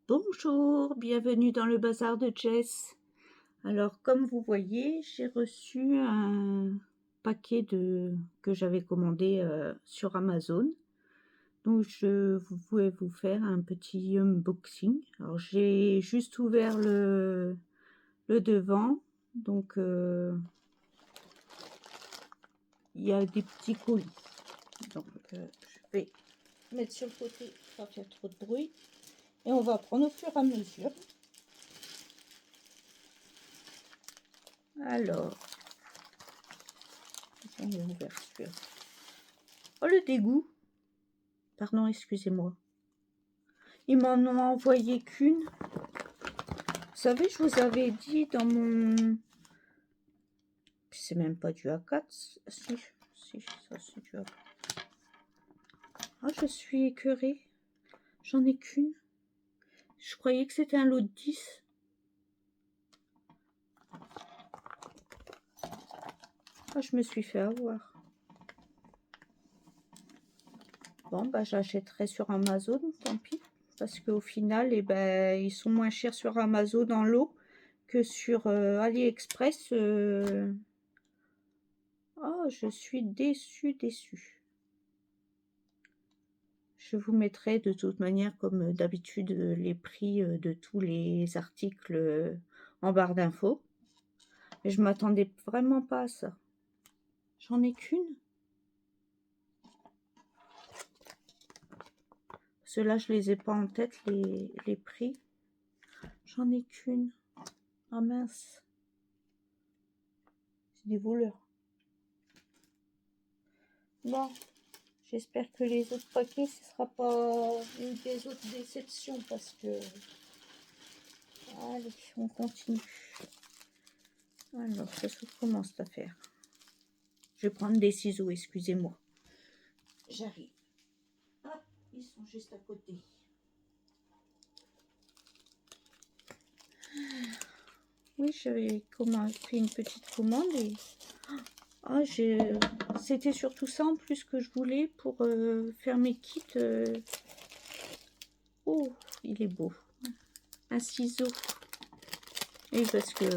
Bonjour, bienvenue dans le bazar de Jess. Alors, comme vous voyez, j'ai reçu un paquet que j'avais commandé sur Amazon. Donc, je voulais vous faire un petit unboxing. Alors, j'ai juste ouvert le devant. Donc, il y a des petits colis. Donc, je vais mettre sur le côté pour pas faire trop de bruit. Et on va prendre au fur et à mesure. Alors, l'ouverture. Oh, le dégoût. Pardon, excusez-moi. Ils m'en ont envoyé qu'une. Vous savez, je vous avais dit dans mon... C'est même pas du A4. Si, ça c'est du A4. Ah, je suis écœurée. J'en ai qu'une. Je croyais que c'était un lot de 10. Ah, je me suis fait avoir. Bon, bah j'achèterai sur Amazon, tant pis. Parce qu'au final, eh ben, ils sont moins chers sur Amazon en lot que sur AliExpress. Oh, je suis déçue. Je vous mettrai de toute manière, comme d'habitude, les prix de tous les articles en barre d'infos. Mais je m'attendais vraiment pas à ça. J'en ai qu'une. Ceux-là, je les ai pas en tête, les prix. J'en ai qu'une. Ah mince. C'est des voleurs. Bon, j'espère que les autres paquets, ce sera pas une des autres déceptions parce que... Allez, on continue. Alors, ça s'ouvre comment cette affaire? Je vais prendre des ciseaux, excusez-moi. J'arrive. Hop, ils sont juste à côté. Oui, j'avais pris une petite commande et... Ah, c'était surtout ça en plus que je voulais pour faire mes kits. Oh, il est beau. Un ciseau. Et parce que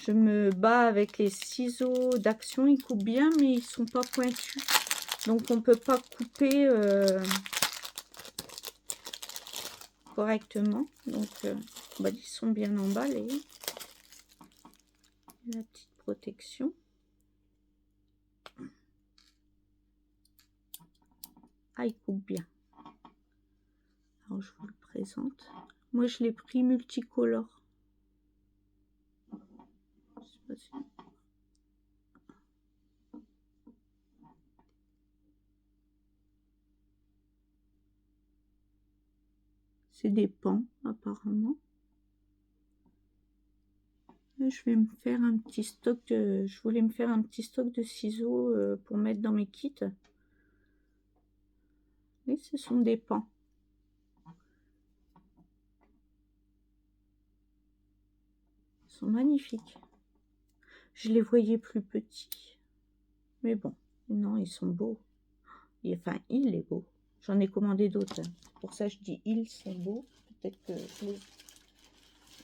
je me bats avec les ciseaux d'Action, ils coupent bien, mais ils sont pas pointus. Donc on peut pas couper correctement. Donc bah, ils sont bien emballés. La petite protection. Ah, il coupe bien. Alors, je vous le présente. Moi, je l'ai pris multicolore. Je sais pas si... C'est des pans, apparemment. Et je vais me faire un petit stock de... Je voulais me faire un petit stock de ciseaux pour mettre dans mes kits. Et ce sont des pans. Ils sont magnifiques. Je les voyais plus petits. Mais bon, non, ils sont beaux. Et, enfin, il est beau. J'en ai commandé d'autres. Pour ça, je dis ils sont beaux. Peut-être que je les...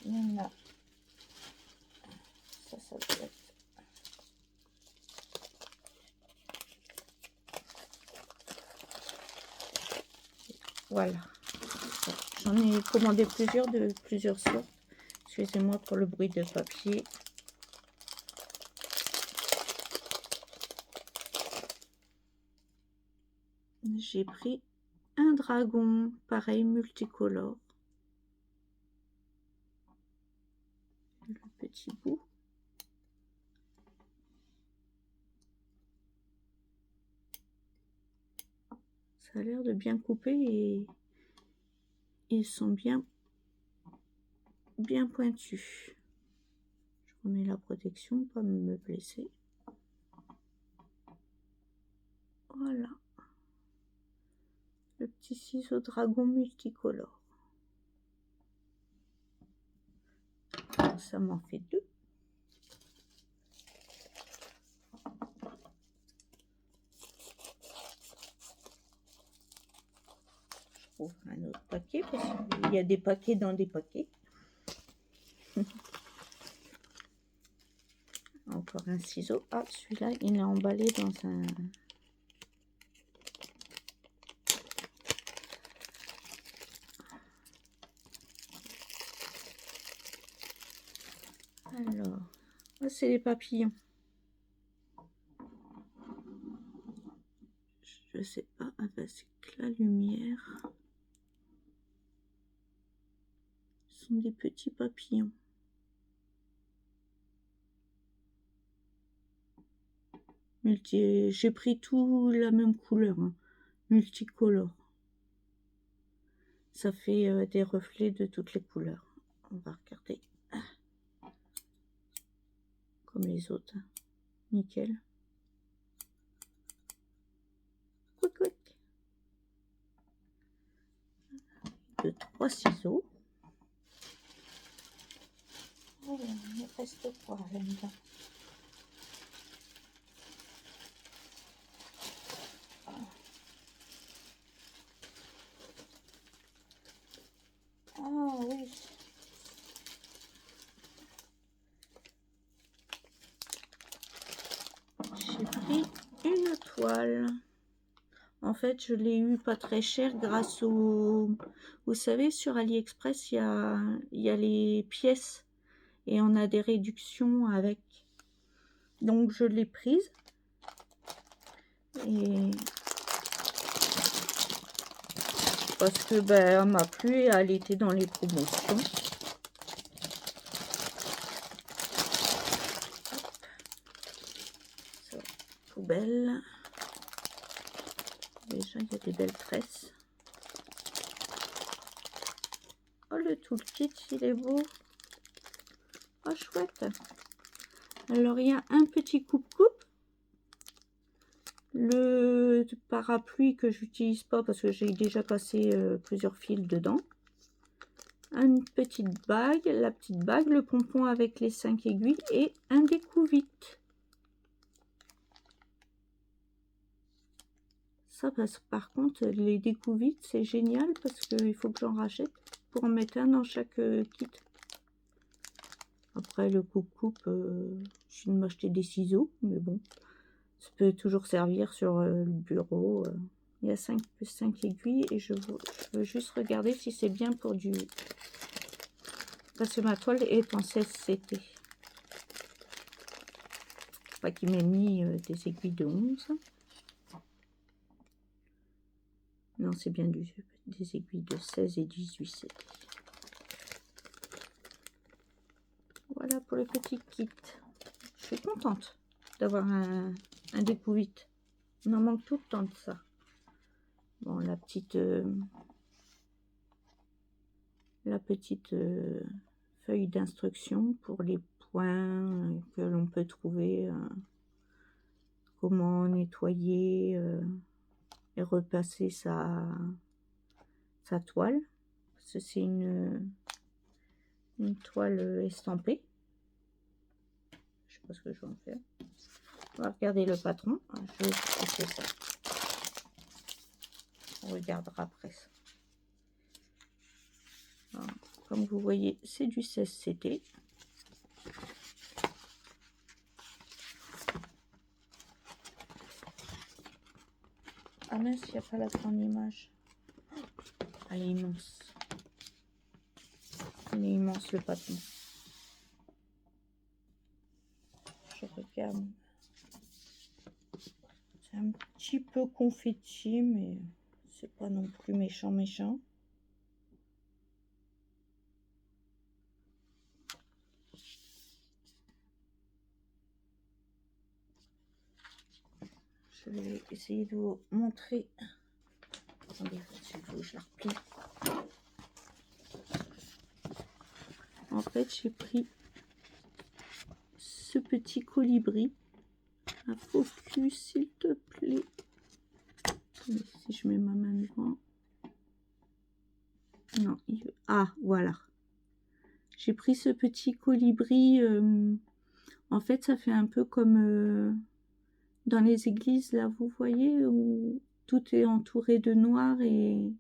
Il y en a. Ça doit être... Voilà. J'en ai commandé plusieurs de plusieurs sortes. Excusez-moi pour le bruit de papier. J'ai pris un dragon, pareil, multicolore. Le petit bout. Ça a l'air de bien couper et ils sont bien pointus. Je remets la protection pour me blesser. Voilà. Le petit ciseau dragon multicolore. Ça m'en fait deux. retrouve un autre paquet, parce qu'il y a des paquets dans des paquets. Encore un ciseau. Ah, celui-là, il est emballé dans un... Alors, c'est les papillons. Je sais pas, avec la lumière. Ce sont des petits papillons. J'ai pris tout la même couleur, hein, multicolore. Ça fait des reflets de toutes les couleurs. On va regarder. Comme les autres. Hein. Nickel. Quick, quick. 2, 3 ciseaux. Oh, il reste quoi là-dedans? Ah oui. J'ai pris une toile. En fait, je l'ai eu pas très cher grâce au... Vous savez, sur AliExpress, il y a les pièces et on a des réductions avec. Donc, je l'ai prise. Et... Parce que, ben, elle m'a plu et elle était dans les promotions. Ça, poubelle. Déjà, il y a des belles tresses. Oh, le toolkit, il est beau. Oh, chouette. Alors, il y a un petit coupe-coupe. Le parapluie que j'utilise pas parce que j'ai déjà passé plusieurs fils dedans. Une petite bague, la petite bague, le pompon avec les 5 aiguilles et un découvite. Ça passe. Par contre, les découvites, c'est génial parce qu'il faut que j'en rachète pour en mettre un dans chaque kit. Après, le coupe-coupe, je viens de m'acheter des ciseaux, mais bon, ça peut toujours servir sur le bureau. Il y a 5 aiguilles et je veux juste regarder si c'est bien pour du... Parce que ma toile est en 16 CT. Pas qu'il m'ait mis des aiguilles de 11. Non, c'est bien des aiguilles de 16 et 18 CT. Voilà pour le petit kit. Je suis contente d'avoir un découvite. On en manque tout le temps de ça. Bon, la petite feuille d'instruction pour les points que l'on peut trouver. Comment nettoyer et repasser sa toile. Parce que c'est une toile estampée. Je sais pas ce que je vais en faire. On va regarder le patron. Je vais essayer ça. On regardera après ça. Alors, comme vous voyez, c'est du 16 CT. Ah mince, il n'y a pas la grande image. Elle est immense. Il est immense le patron. Je regarde. C'est un petit peu confetti, mais c'est pas non plus méchant. Je vais essayer de vous montrer. Attendez, je la replie. En fait, j'ai pris ce petit colibri. Un focus, s'il te plaît. Attendez, si je mets ma main devant. Non, il veut... Ah, voilà. J'ai pris ce petit colibri. En fait, ça fait un peu comme dans les églises, là, vous voyez, où tout est entouré de noir et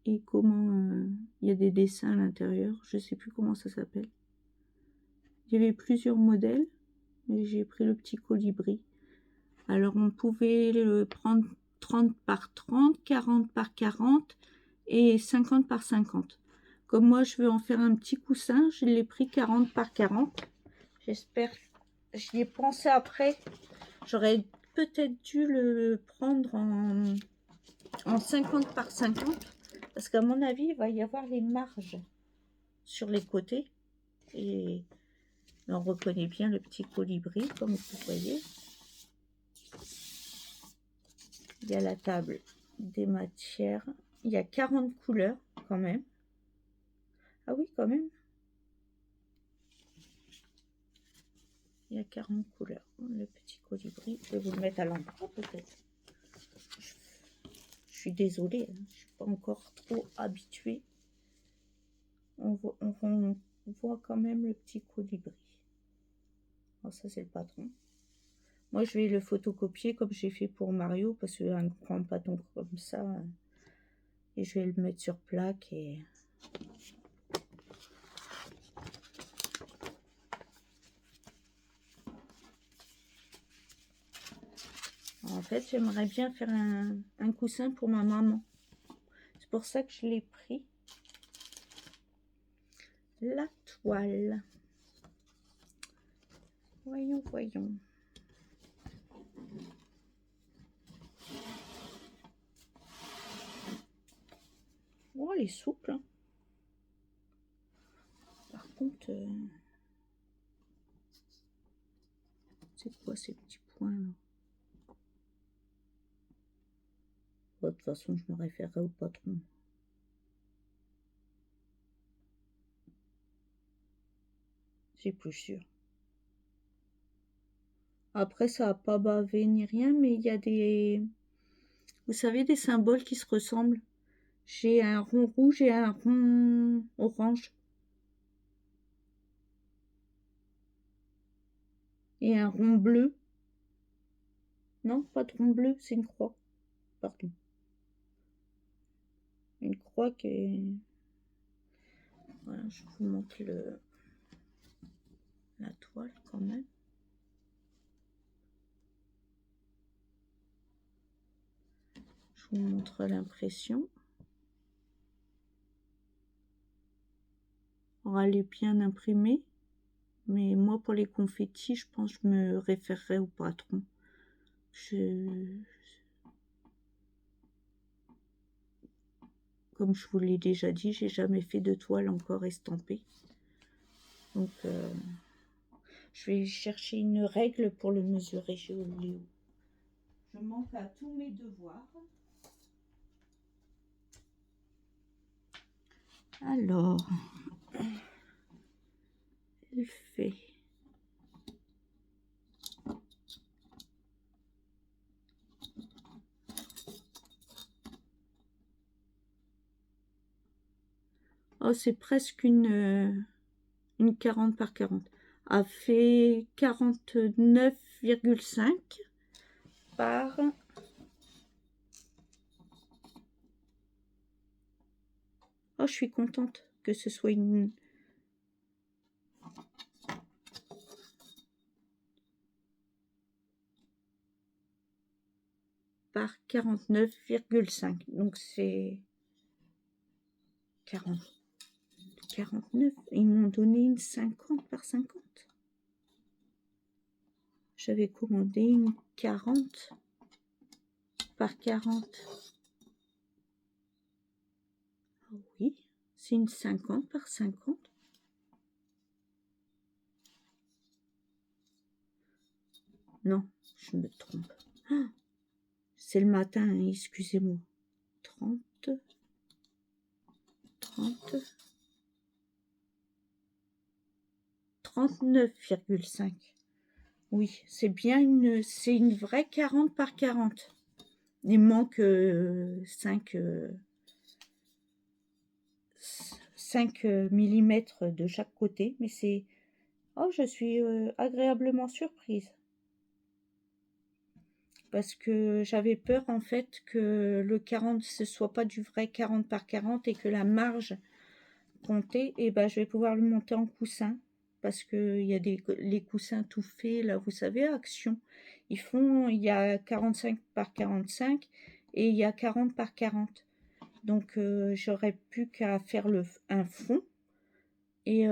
et comment il y a des dessins à l'intérieur. Je sais plus comment ça s'appelle. Il y avait plusieurs modèles et j'ai pris le petit colibri. Alors on pouvait le prendre 30 par 30, 40 par 40 et 50 par 50. Comme moi je veux en faire un petit coussin, je l'ai pris 40 par 40. J'espère, j'y ai pensé après. J'aurais peut-être dû le prendre en 50 par 50 parce qu'à mon avis il va y avoir les marges sur les côtés et on reconnaît bien le petit colibri comme vous voyez. Il y a la table des matières, il y a 40 couleurs quand même. Ah oui quand même, il y a 40 couleurs. Le petit colibri, je vais vous le mettre à l'endroit peut-être. Je suis désolée, hein, je ne suis pas encore trop habituée. On voit quand même le petit colibri. Oh, ça c'est le patron. Moi je vais le photocopier comme j'ai fait pour Mario parce qu'un grand patron comme ça, et je vais le mettre sur plaque et... En fait, j'aimerais bien faire un coussin pour ma maman. C'est pour ça que je l'ai pris. La toile. Voyons, voyons. Oh, elle est souple. Hein. Par contre, c'est quoi ces petits points là? De toute façon, je me référerai au patron. C'est plus sûr. Après, ça n'a pas bavé ni rien, mais il y a des... Vous savez, des symboles qui se ressemblent. J'ai un rond rouge et un rond orange. Et un rond bleu. Non, pas de rond bleu, c'est une croix. Pardon. Une croix qui est... Voilà, je vous montre la toile quand même. Je vous montre l'impression. Alors, elle est bien imprimée. Mais moi, pour les confettis, je pense que je me référerais au patron. Comme je vous l'ai déjà dit, j'ai jamais fait de toile encore estampée. Donc, je vais chercher une règle pour le mesurer. J'ai oublié où. Je manque à tous mes devoirs. Alors, elle fait... Oh, c'est presque une 40 par 40. A fait 49,5 par... Oh, je suis contente que ce soit une... par 49,5. Donc c'est 49. Ils m'ont donné une 50 par 50. J'avais commandé une 40 par 40. Ah oui, c'est une 50 par 50. Non, je me trompe. Ah, c'est le matin, hein, excusez-moi. 30, 39,5. Oui, c'est bien c'est une vraie 40 par 40. Il manque 5 mm de chaque côté, mais c'est... Oh, je suis agréablement surprise. parce que j'avais peur en fait que le 40 ce soit pas du vrai 40 par 40 et que la marge comptait. Et ben je vais pouvoir le monter en coussin, parce que il y a les coussins tout faits là, vous savez, Action, il y a 45 par 45 et il y a 40 par 40. Donc j'aurais plus qu'à faire un fond et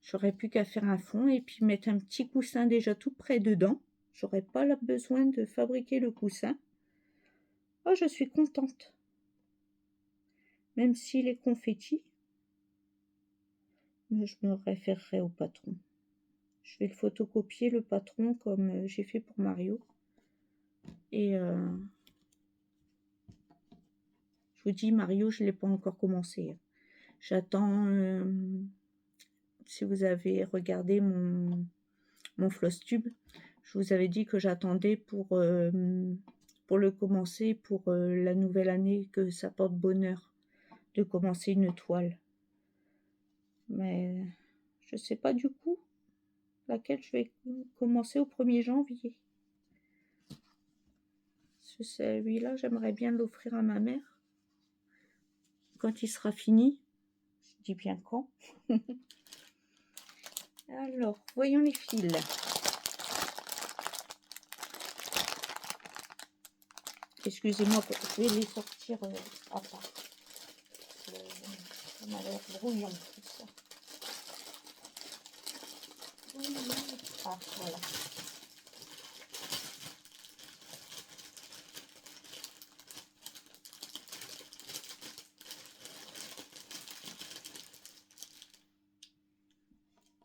j'aurais plus qu'à faire un fond et puis mettre un petit coussin déjà tout près dedans. J'aurais pas besoin de fabriquer le coussin. Oh, je suis contente. Même s'il est confetti, mais je me référerai au patron. Je vais le photocopier, le patron, comme j'ai fait pour Mario. Et je vous dis, Mario, je ne l'ai pas encore commencé. J'attends, si vous avez regardé mon Flosstube, je vous avais dit que j'attendais pour le commencer, pour la nouvelle année, que ça porte bonheur de commencer une toile. Mais je ne sais pas du coup laquelle je vais commencer au 1er janvier. Celui-là, j'aimerais bien l'offrir à ma mère quand il sera fini. Je dis bien quand. Alors, voyons les fils. Excusez-moi, je vais les sortir à part. Ça m'a l'air brouillon tout ça. Ah, voilà.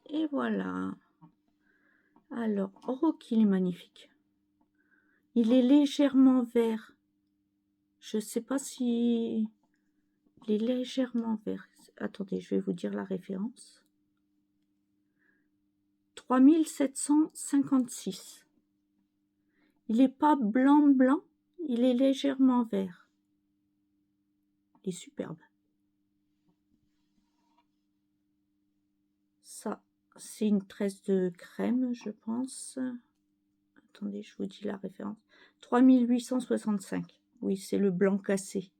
Et voilà. Alors, oh, qu'il est magnifique. Il est légèrement vert. Je ne sais pas si... Il est légèrement vert. Attendez, je vais vous dire la référence. 3756. Il n'est pas blanc, il est légèrement vert. Il est superbe. Ça, c'est une tresse de crème, je pense. Attendez, je vous dis la référence. 3865. Oui, c'est le blanc cassé.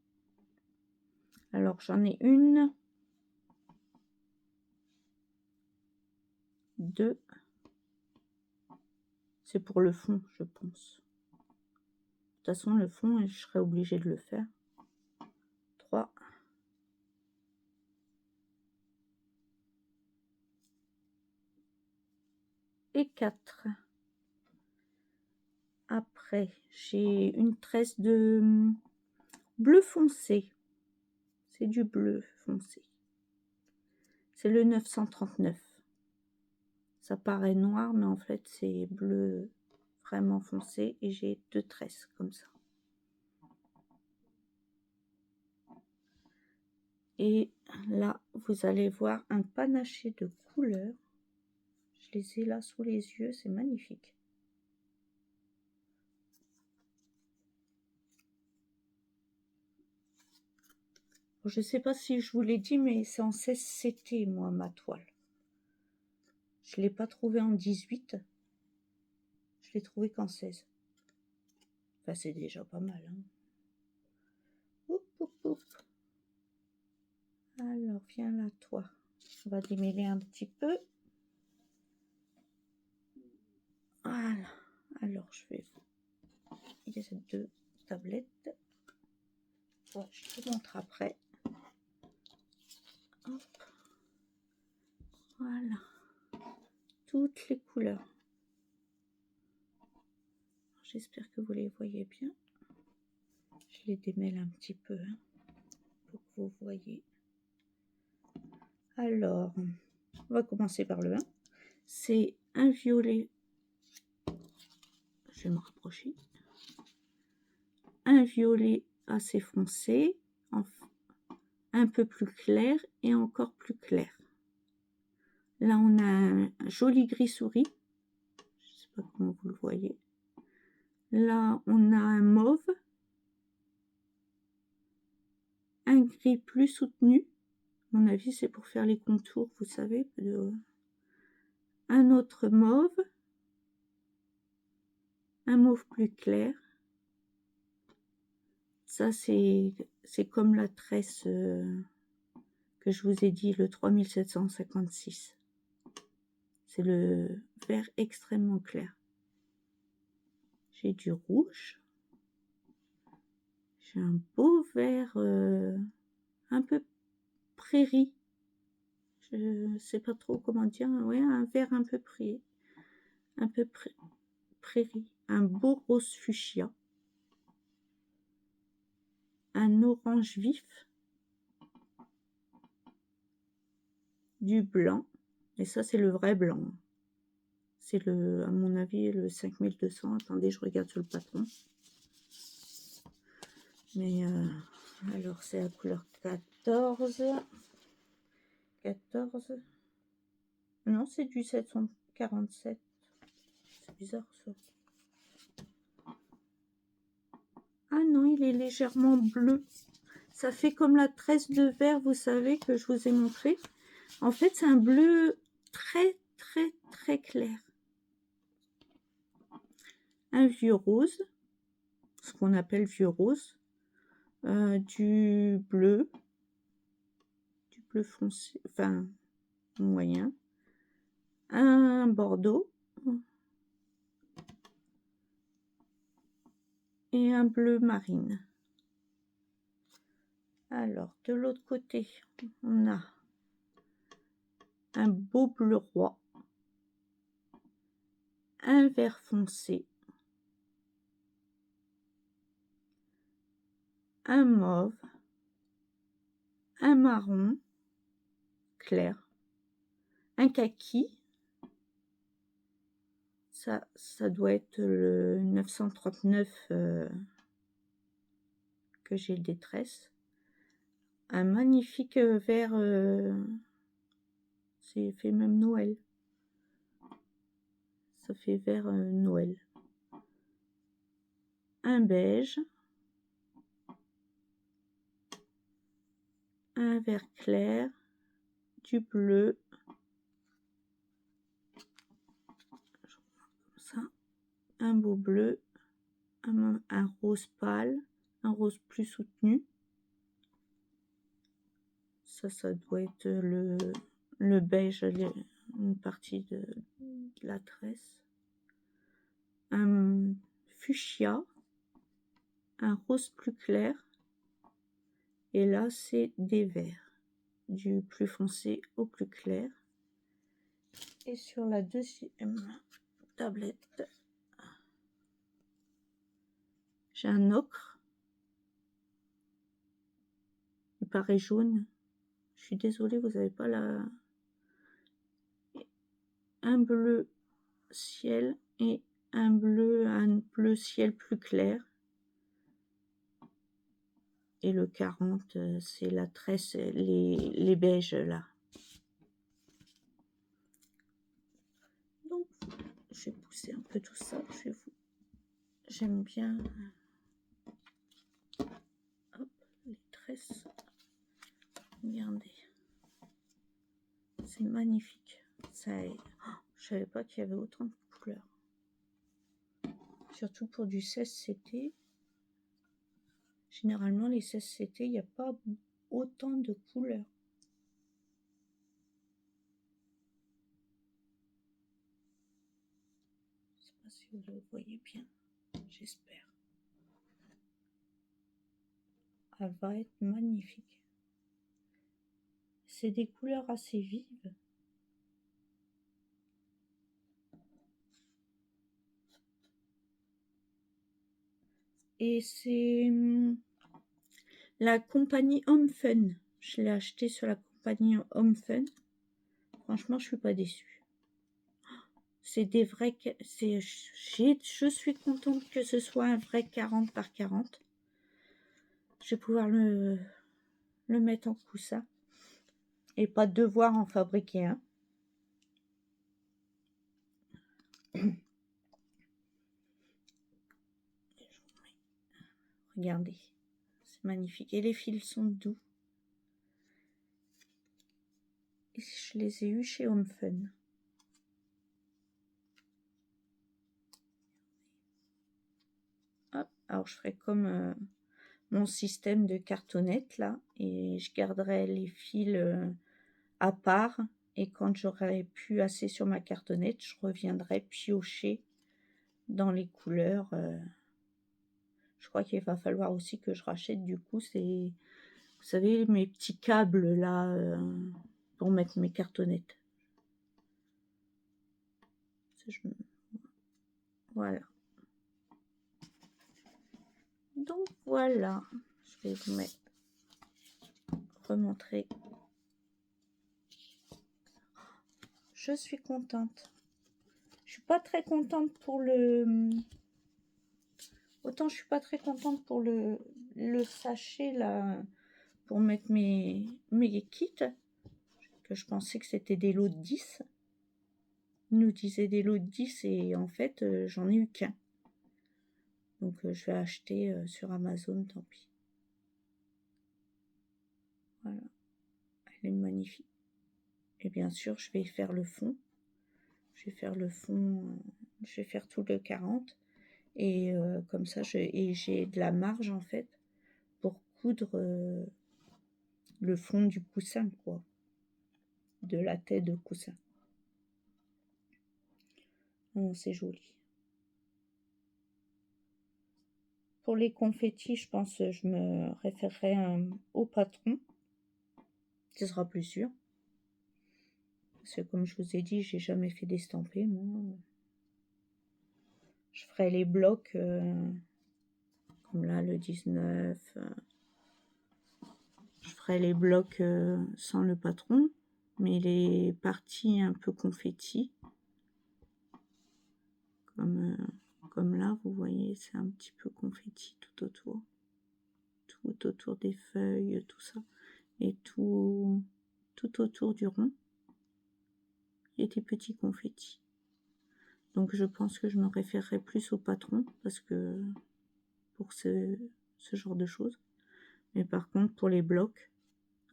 Alors, j'en ai une. 2. C'est pour le fond, je pense. De toute façon, le fond, je serai obligée de le faire. 3. Et 4. Après, j'ai une tresse de bleu foncé. C'est du bleu foncé. C'est le 939. Ça paraît noir, mais en fait, c'est bleu vraiment foncé. Et j'ai 2 tresses comme ça. Et là, vous allez voir un panaché de couleurs. Je les ai là sous les yeux, c'est magnifique. Je ne sais pas si je vous l'ai dit, mais c'est en 16CT, moi, ma toile. Je ne l'ai pas trouvé en 18. Je l'ai trouvé qu'en 16. Enfin, c'est déjà pas mal. Hein. Oup, oup, oup. Alors, viens là, toi. On va démêler un petit peu. Voilà. Alors, je vais... Il y a ces 2 tablettes. Ouais, je te montre après. Hop. Voilà. Toutes les couleurs. J'espère que vous les voyez bien. Je les démêle un petit peu hein, pour que vous voyez. Alors, on va commencer par le 1. C'est un violet. Je vais me rapprocher. Un violet assez foncé, un peu plus clair et encore plus clair. Là, on a un joli gris souris. Je ne sais pas comment vous le voyez. Là, on a un mauve. Un gris plus soutenu. À mon avis, c'est pour faire les contours, vous savez. Un autre mauve. un mauve plus clair. Ça, c'est comme la tresse que je vous ai dit, le 3756. C'est le vert extrêmement clair. J'ai du rouge. J'ai un beau vert un peu prairie. Je sais pas trop comment dire. Ouais, un vert un peu prairie. Un peu prairie. Un beau rose fuchsia. Un orange vif. Du blanc. Et ça, c'est le vrai blanc. C'est à mon avis, le 5200. Attendez, je regarde sur le patron. Mais alors, c'est la couleur 14. 14. Non, c'est du 747. C'est bizarre ça. Ah non, il est légèrement bleu. Ça fait comme la tresse de verre, vous savez, que je vous ai montré. En fait, c'est un bleu très, très, très clair. Un vieux rose, ce qu'on appelle vieux rose. Du bleu foncé, enfin, moyen. Un bordeaux. Et un bleu marine. Alors, de l'autre côté, on a un beau bleu roi, un vert foncé, un mauve, un marron clair, un kaki, ça doit être le 939 que j'ai des tresses, un magnifique vert, c'est fait même Noël, ça fait vert Noël, un beige, un vert clair, du bleu, ça, un beau bleu, un rose pâle, un rose plus soutenu, ça doit être le beige, une partie de la tresse, un fuchsia, un rose plus clair, et là c'est des verts, du plus foncé au plus clair. Et sur la deuxième tablette, j'ai un ocre, il paraît jaune, je suis désolée, vous n'avez pas un bleu ciel et un bleu ciel plus clair. Et le 40, c'est la tresse, les beiges là. Donc, je vais pousser un peu tout ça. J'aime bien. Hop, les tresses. Regardez. C'est magnifique. Je savais pas qu'il y avait autant de couleurs. Surtout pour du 16CT. Généralement, les 16CT, il n'y a pas autant de couleurs. Je sais pas si vous le voyez bien. J'espère. Elle va être magnifique. C'est des couleurs assez vives. Et c'est la compagnie Home Fun. Je l'ai acheté sur la compagnie Home Fun. Franchement, je suis pas déçue. C'est des vrais... Je suis contente que ce soit un vrai 40 par 40. Je vais pouvoir le mettre en coussin. Et pas devoir en fabriquer un. Regardez. C'est magnifique. Et les fils sont doux. Et je les ai eus chez Home Fun. Alors je ferai comme mon système de cartonnette là, et je garderai les fils à part, et quand j'aurai plus assez sur ma cartonnette, je reviendrai piocher dans les couleurs. Je crois qu'il va falloir aussi que je rachète du coup vous savez, mes petits câbles là pour mettre mes cartonnettes. Voilà. Donc voilà, je vais vous remontrer. Je suis contente. Je suis pas très contente pour le... Autant je suis pas très contente pour le sachet là, pour mettre mes kits, que je pensais que c'était des lots de 10. Ils nous disaient des lots de 10 et en fait j'en ai eu qu'un. Donc je vais acheter sur Amazon, tant pis. Voilà, elle est magnifique. Et bien sûr je vais faire le fond. Je vais faire le fond, je vais faire tout le 40. Et comme ça, j'ai de la marge en fait pour coudre le fond du coussin, quoi, de la tête de coussin. Oh, c'est joli. Pour les confettis, je pense que je me référerai au patron. Ce sera plus sûr. Parce que comme je vous ai dit, j'ai jamais fait d'estampé, moi. Je ferai les blocs comme là, le 19. Je ferai les blocs sans le patron, mais les parties un peu confetti, comme là, vous voyez, c'est un petit peu confetti tout autour des feuilles, tout ça, et tout autour du rond, il y a des petits confettis. Donc je pense que je me référerai plus au patron, parce que pour ce genre de choses. Mais par contre, pour les blocs,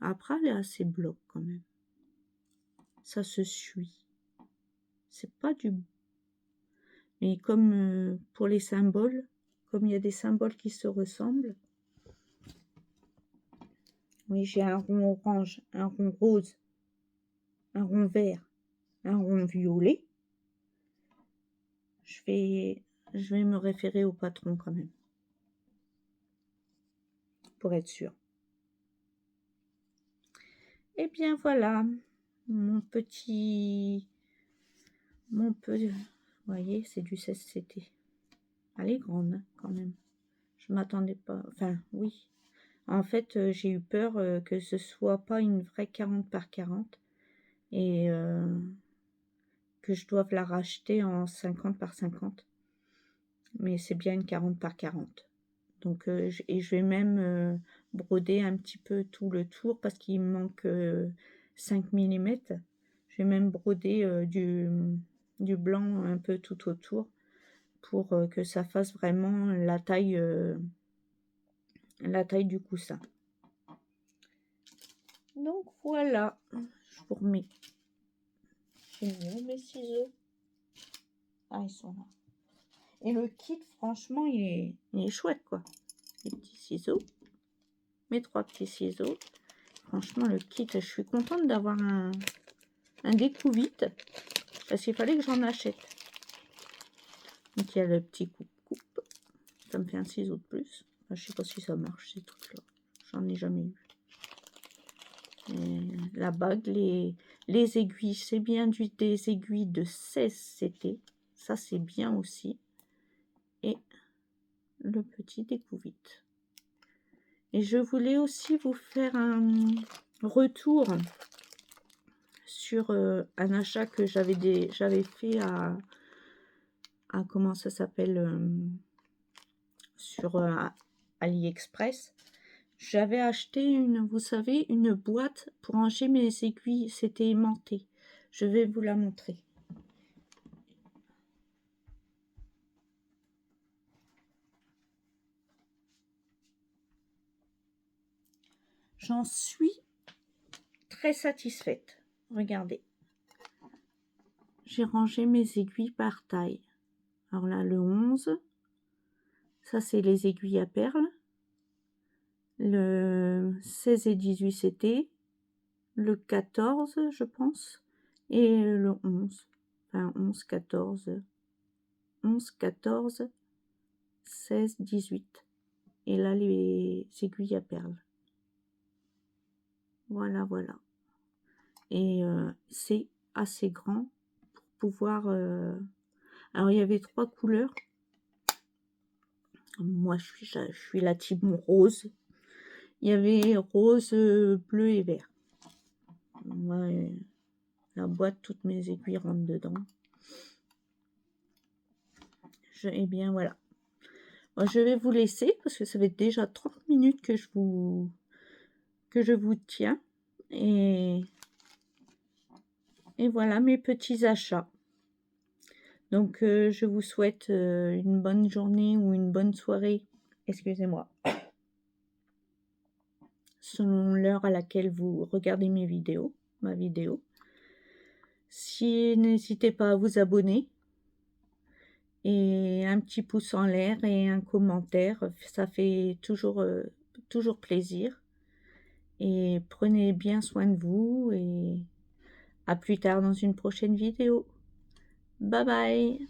après, elle est assez bloc quand même. Ça se suit. C'est pas du... Mais comme pour les symboles, comme il y a des symboles qui se ressemblent, oui, j'ai un rond orange, un rond rose, un rond vert, un rond violet. Je vais me référer au patron quand même, pour être sûr. Et bien voilà, vous voyez, c'est du 16CT. Elle est grande hein, quand même. Je m'attendais pas, enfin oui. En fait, j'ai eu peur que ce soit pas une vraie 40 par 40 et que je doive la racheter en 50 par 50. Mais c'est bien une 40 par 40. Donc, et je vais même broder un petit peu tout le tour parce qu'il me manque 5 mm. Je vais même broder du blanc un peu tout autour pour que ça fasse vraiment la taille du coussin. Donc voilà, je vous remets. J'ai mis mes ciseaux. Ah, ils sont là. Et le kit, franchement, il est chouette, quoi. Les petits ciseaux. Mes 3 petits ciseaux. Franchement, le kit, je suis contente d'avoir un découvite. Parce qu'il fallait que j'en achète. Donc, il y a le petit coupe-coupe. Ça me fait un ciseau de plus. Enfin, je sais pas si ça marche, ces trucs-là. J'en ai jamais eu. Et la bague, les aiguilles, c'est bien des aiguilles de 16CT. Ça, c'est bien aussi. Et le petit découvite. Et je voulais aussi vous faire un retour sur un achat que j'avais fait à comment ça s'appelle sur AliExpress. J'avais acheté vous savez, une boîte pour ranger mes aiguilles. C'était aimanté. Je vais vous la montrer. J'en suis très satisfaite. Regardez. J'ai rangé mes aiguilles par taille. Alors là, le 11, Ça, c'est les aiguilles à perles. Le 16 et 18, c'était. Le 14, je pense. Et le 11. Enfin, 11, 14. 11, 14, 16, 18. Et là, les aiguilles à perles. Voilà, voilà. Et c'est assez grand pour pouvoir... Alors, il y avait 3 couleurs. Moi, je suis la team rose. Il y avait rose, bleu et vert. Moi, la boîte, toutes mes aiguilles rentrent dedans. Eh bien, voilà. Moi, je vais vous laisser parce que ça fait déjà 30 minutes que je vous tiens. Et voilà mes petits achats. Donc, je vous souhaite une bonne journée ou une bonne soirée. Excusez-moi. Selon l'heure à laquelle vous regardez ma vidéo. Si n'hésitez pas à vous abonner. Et un petit pouce en l'air et un commentaire. Ça fait toujours plaisir. Et prenez bien soin de vous. Et à plus tard dans une prochaine vidéo. Bye bye.